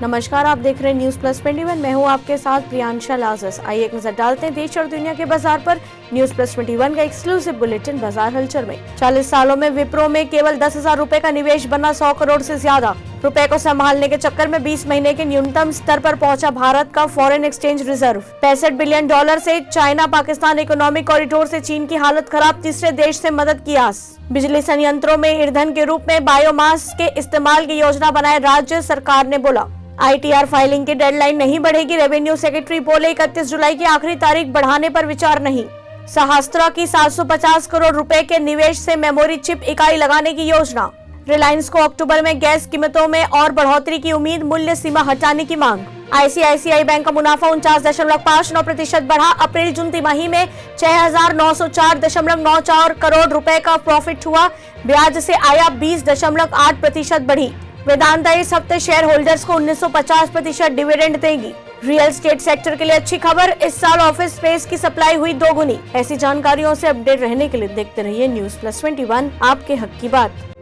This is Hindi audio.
नमस्कार, आप देख रहे हैं न्यूज प्लस 21। मैं हूं आपके साथ प्रियांशा लाजस। आइए एक नजर डालते हैं देश और दुनिया के बाजार पर। न्यूज प्लस 21 का एक्सक्लूसिव बुलेटिन बाजार हलचल में। 40 सालों में विप्रो में केवल 10,000 रुपए का निवेश बना 100 करोड़ से ज्यादा। रुपए को संभालने के चक्कर में 20 महीने के न्यूनतम स्तर पर पहुंचा भारत का फॉरेन एक्सचेंज रिजर्व। $65 बिलियन से चाइना पाकिस्तान इकोनॉमिक कॉरिडोर से चीन की हालत खराब, तीसरे देश से मदद की आस। बिजली संयंत्रों में ईंधन के रूप में बायोमास के इस्तेमाल की योजना बनाए राज्य सरकार ने, बोला। ITR फाइलिंग की डेडलाइन नहीं बढ़ेगी, रेवेन्यू सेक्रेटरी बोले। 31 जुलाई की आखिरी तारीख बढ़ाने पर विचार नहीं। सहस्त्रा की 750 करोड़ रुपए के निवेश से मेमोरी चिप इकाई लगाने की योजना। रिलायंस को अक्टूबर में गैस कीमतों में और बढ़ोतरी की उम्मीद, मूल्य सीमा हटाने की मांग। ICICI बैंक का मुनाफा 49.59% बढ़ा। अप्रैल जून तिमाही में 6,904.94 करोड़ रुपए का प्रॉफिट हुआ। ब्याज से आया 20.8% बढ़ी। वेदांता इस हफ्ते शेयर होल्डर्स को 1950% डिविडेंड देगी। रियल एस्टेट सेक्टर के लिए अच्छी खबर, इस साल ऑफिस स्पेस की सप्लाई हुई दोगुनी। ऐसी जानकारियों से अपडेट रहने के लिए देखते रहिए न्यूज प्लस 21, आपके हक की बात।